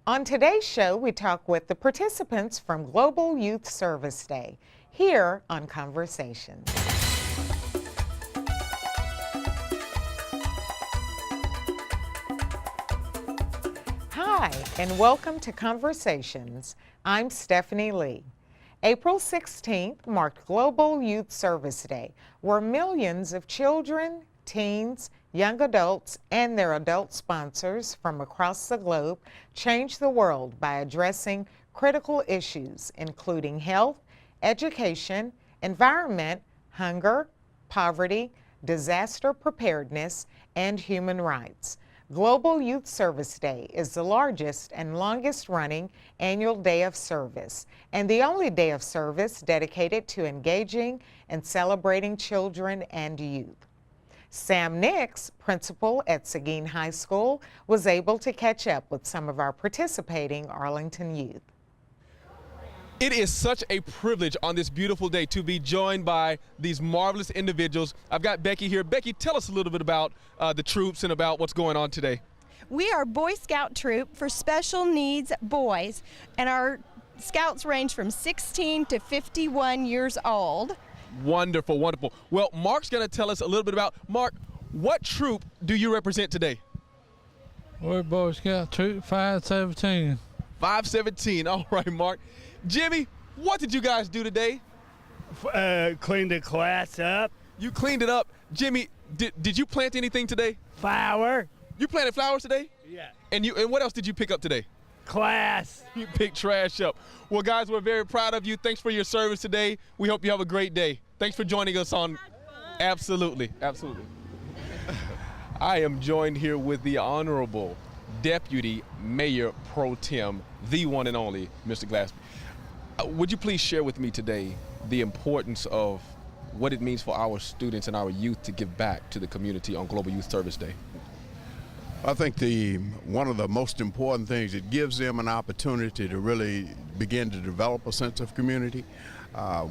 On today's show, we talk with the participants from Global Youth Service Day, here on Conversations. Hi, and welcome to Conversations. I'm Stephanie Lee. April 16th marked Global Youth Service Day, where millions of children, teens, young adults, and their adult sponsors from across the globe change the world by addressing critical issues, including health, education, environment, hunger, poverty, disaster preparedness, and human rights. Global Youth Service Day is the largest and longest running annual day of service, and the only day of service dedicated to engaging and celebrating children and youth. Sam Nix, principal at Seguin High School, was able to catch up with some of our participating Arlington youth. It is such a privilege on this beautiful day to be joined by these marvelous individuals. I've got Becky here. Becky, tell us a little bit about the troops and about what's going on today. We are Boy Scout Troop for special needs boys, and our scouts range from 16 to 51 years old. Wonderful, wonderful. Well, Mark's going to tell us a little bit about, Mark, what troop do you represent today? We're Boy Scout Troop 517. 517, all right, Mark. Jimmy, what did you guys do today? Cleaned the class up. You cleaned it up. Jimmy, did you plant anything today? Flower. You planted flowers today? Yeah. And what else did you pick up today? Class. You picked trash up. Well, guys, we're very proud of you. Thanks for your service today. We hope you have a great day. Thanks for joining us on. Absolutely, absolutely. I am joined here with the Honorable Deputy Mayor Pro Tem, the one and only, Mr. Glaspie. Would you please share with me today the importance of what it means for our students and our youth to give back to the community on Global Youth Service Day? I think one of the most important things, it gives them an opportunity to really begin to develop a sense of community.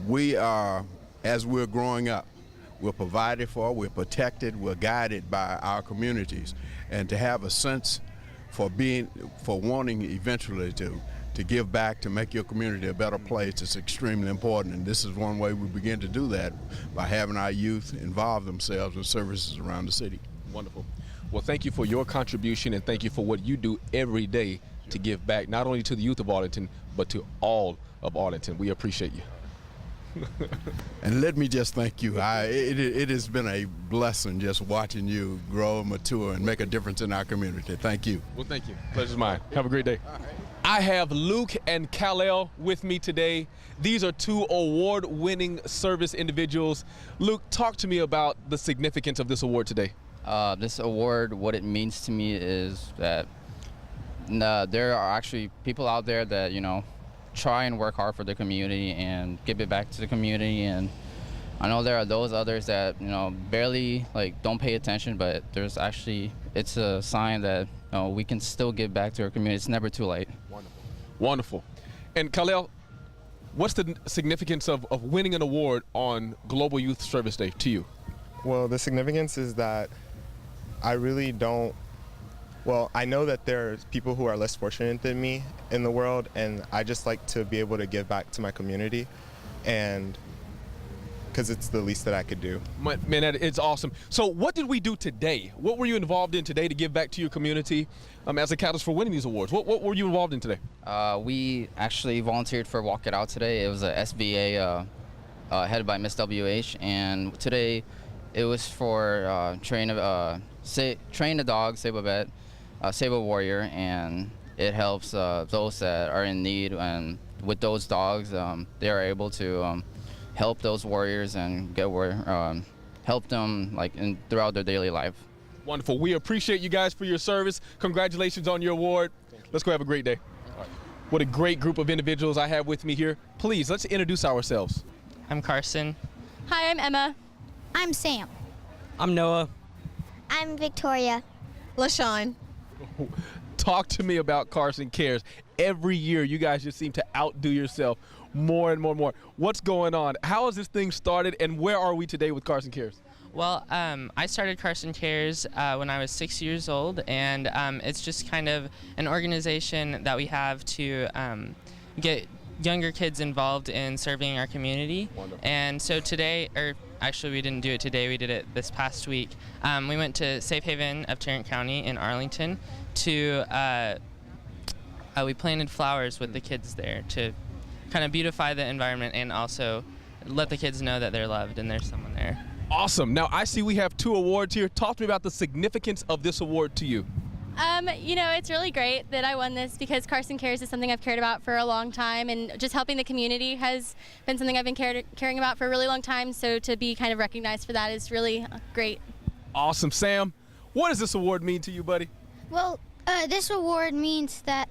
We are, as we're growing up, we're provided for, we're protected, we're guided by our communities, and to have a sense for wanting eventually to give back, to make your community a better place, is extremely important. And this is one way we begin to do that, by having our youth involve themselves in services around the city. Wonderful. Well, thank you for your contribution, and thank you for what you do every day to give back, not only to the youth of Arlington, but to all of Arlington. We appreciate you. And let me just thank you. It has been a blessing just watching you grow, mature, and make a difference in our community. Thank you. Well, thank you. Pleasure's mine. Have a great day. I have Luke and Kalel with me today. These are two award-winning service individuals. Luke, talk to me about the significance of this award today. This award, what it means to me is that there are actually people out there that, try and work hard for the community and give it back to the community. And I know there are those others that, barely don't pay attention, but it's a sign that we can still give back to our community. It's never too late. Wonderful. Wonderful. And Kalel, what's the significance of winning an award on Global Youth Service Day to you? Well, the significance is that I really don't, I know that there are people who are less fortunate than me in the world, and I just like to be able to give back to my community, and because it's the least that I could do. Man, it's awesome. So what did we do today? What were you involved in today to give back to your community as a catalyst for winning these awards? What were you involved in today? We actually volunteered for Walk It Out today. It was a SBA headed by Miss WH, and today it was for train the dog, save a vet, save a warrior, and it helps those that are in need. And with those dogs, they are able to help those warriors and help them throughout their daily life. Wonderful. We appreciate you guys for your service. Congratulations on your award. Let's go have a great day. What a great group of individuals I have with me here. Please, let's introduce ourselves. I'm Carson. Hi, I'm Emma. I'm Sam. I'm Noah. I'm Victoria. LaShawn. Talk to me about Carson Cares. Every year, you guys just seem to outdo yourself more and more and more. What's going on? How has this thing started, and where are we today with Carson Cares? Well, I started Carson Cares when I was 6 years old, and it's just kind of an organization that we have to get younger kids involved in serving our community. Wonderful. And so today, or actually we didn't do it today, we did it this past week. We went to Safe Haven of Tarrant County in Arlington to, we planted flowers with the kids there to kind of beautify the environment and also let the kids know that they're loved and there's someone there. Awesome. Now, I see we have 2 awards here. Talk to me about the significance of this award to you. You know, it's really great that I won this because Carson Cares is something I've cared about for a long time, and just helping the community has been something I've been caring about for a really long time, so to be kind of recognized for that is really great. Awesome. Sam, what does this award mean to you, buddy? Well, this award means that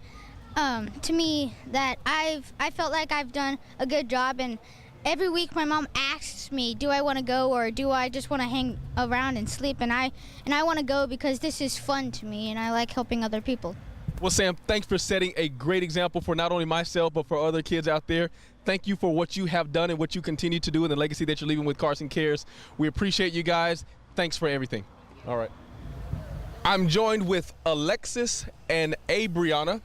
to me that I felt like I've done a good job, and every week my mom asks me, do I want to go or do I just want to hang around and sleep? And I want to go because this is fun to me and I like helping other people. Well, Sam, thanks for setting a great example for not only myself but for other kids out there. Thank you for what you have done and what you continue to do and the legacy that you're leaving with Carson Cares. We appreciate you guys. Thanks for everything. All right. I'm joined with Alexis and Abrianna.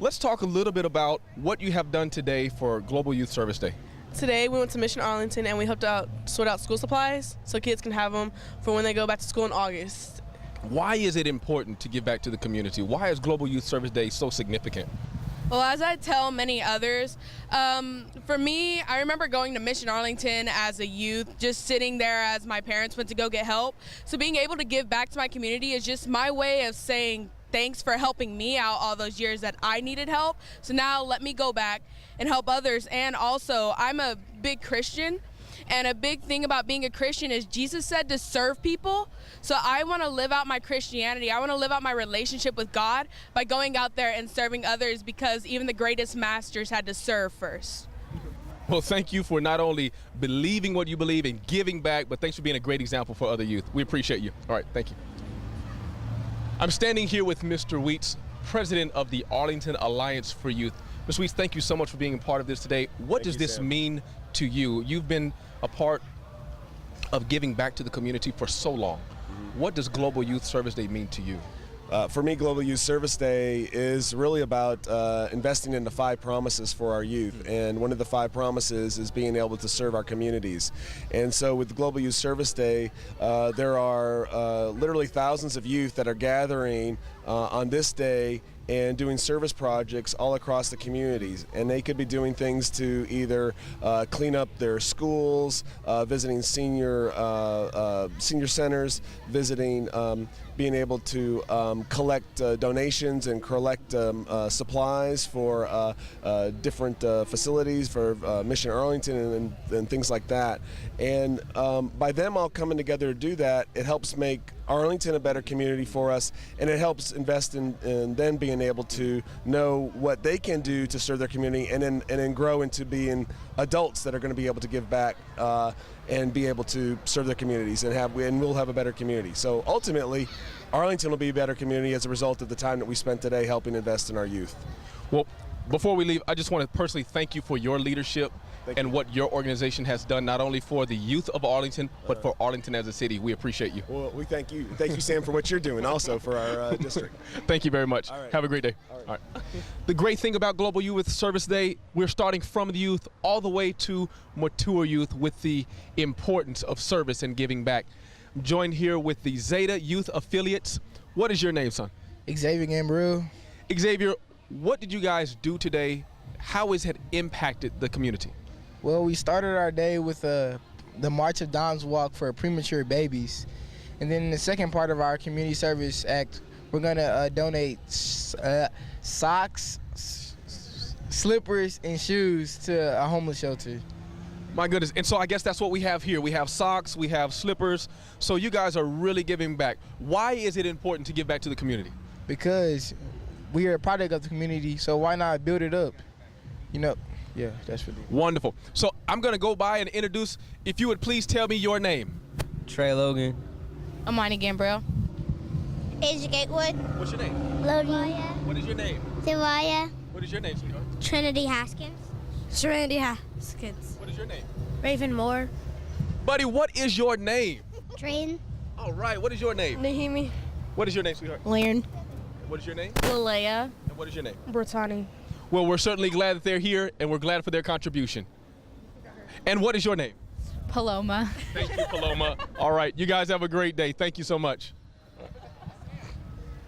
Let's talk a little bit about what you have done today for Global Youth Service Day. Today we went to Mission Arlington and we helped out sort out school supplies so kids can have them for when they go back to school in August. Why is it important to give back to the community? Why is Global Youth Service Day so significant? Well, as I tell many others, for me, I remember going to Mission Arlington as a youth, just sitting there as my parents went to go get help. So being able to give back to my community is just my way of saying thanks for helping me out all those years that I needed help. So now let me go back and help others. And also, I'm a big Christian, and a big thing about being a Christian is Jesus said to serve people. So I want to live out my Christianity. I want to live out my relationship with God by going out there and serving others, because even the greatest masters had to serve first. Well, thank you for not only believing what you believe and giving back, but thanks for being a great example for other youth. We appreciate you. All right, thank you. I'm standing here with Mr. Wietz, president of the Arlington Alliance for Youth. Mr. Wietz, thank you so much for being a part of this today. What does this mean to you? You've been a part of giving back to the community for so long. What does Global Youth Service Day mean to you? For me, Global Youth Service Day is really about investing in the 5 promises for our youth. And one of the 5 promises is being able to serve our communities. And so with Global Youth Service Day, there are literally thousands of youth that are gathering on this day and doing service projects all across the communities. And they could be doing things to either clean up their schools, visiting senior centers, visiting, being able to collect donations and collect supplies for different facilities for Mission Arlington and things like that. And by them all coming together to do that, it helps make Arlington a better community for us, and it helps invest in them being able to know what they can do to serve their community, and then grow into being adults that are going to be able to give back and be able to serve their communities, and we'll have a better community. So ultimately, Arlington will be a better community as a result of the time that we spent today helping invest in our youth. Well, before we leave, I just want to personally thank you for your leadership and what your organization has done, not only for the youth of Arlington, but for Arlington as a city. We appreciate you. Well, we thank you. Thank you, Sam, for what you're doing also for our district. Thank you very much. All right. Have a great day. All right. The great thing about Global Youth Service Day, we're starting from the youth all the way to mature youth with the importance of service and giving back. I'm joined here with the Zeta Youth Affiliates. What is your name, son? Xavier. Xavier, what did you guys do today? How has it impacted the community? Well, we started our day with the March of Dimes walk for premature babies. And then in the second part of our community service act, we're going to donate socks, slippers, and shoes to a homeless shelter. My goodness. And so I guess that's what we have here. We have socks, we have slippers. So you guys are really giving back. Why is it important to give back to the community? Because we are a product of the community, so why not build it up? You know, yeah, that's really wonderful. So I'm going to go by and introduce, if you would please tell me your name. Trey Logan. Amani Gambriel. Asia Gatewood. What's your name? Lodi. What is your name? Zavaya. What is your name, sweetheart? Trinity Haskins. Serenity Haskins. What is your name? Raven Moore. Buddy, what is your name? Drayden. All right, what is your name? Nahimi. What is your name, sweetheart? Laren. What is your name? Lalea. And what is your name? Brittany. Well, we're certainly glad that they're here, and we're glad for their contribution. And what is your name? Paloma. Thank you, Paloma. All right, you guys have a great day. Thank you so much.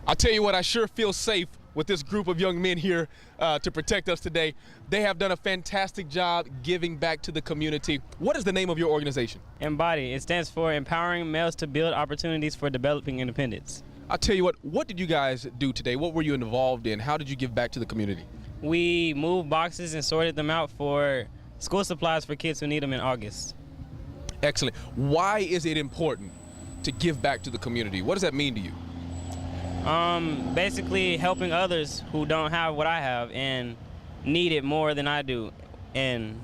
I'll tell you what, I sure feel safe with this group of young men here to protect us today. They have done a fantastic job giving back to the community. What is the name of your organization? EMBODI. It stands for Empowering Males to Build Opportunities for Developing Independence. I'll tell you what did you guys do today? What were you involved in? How did you give back to the community? We moved boxes and sorted them out for school supplies for kids who need them in August. Excellent. Why is it important to give back to the community? What does that mean to you? Basically helping others who don't have what I have and need it more than I do, and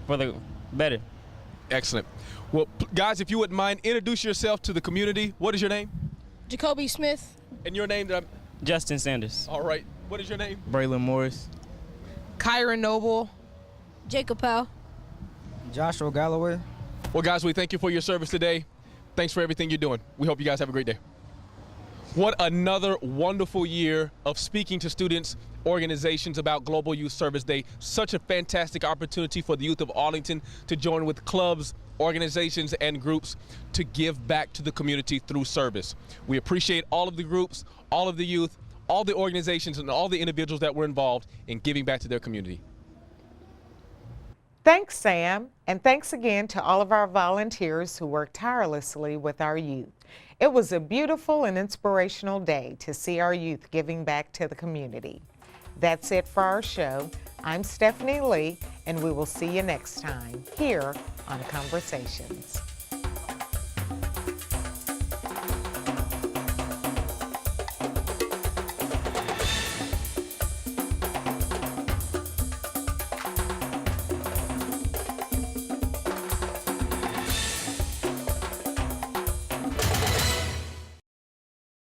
for the better. Excellent. Well, guys, if you wouldn't mind, introduce yourself to the community. What is your name? Jacoby Smith. And your name? Justin Sanders. All right. What is your name? Braylon Morris. Kyron Noble. Jacob Powell. Joshua Galloway. Well, guys, we thank you for your service today. Thanks for everything you're doing. We hope you guys have a great day. What another wonderful year of speaking to students, organizations about Global Youth Service Day. Such a fantastic opportunity for the youth of Arlington to join with clubs, organizations, and groups to give back to the community through service. We appreciate all of the groups, all of the youth, all the organizations, and all the individuals that were involved in giving back to their community. Thanks, Sam, and thanks again to all of our volunteers who work tirelessly with our youth. It was a beautiful and inspirational day to see our youth giving back to the community. That's it for our show. I'm Stephanie Lee, and we will see you next time here on Conversations.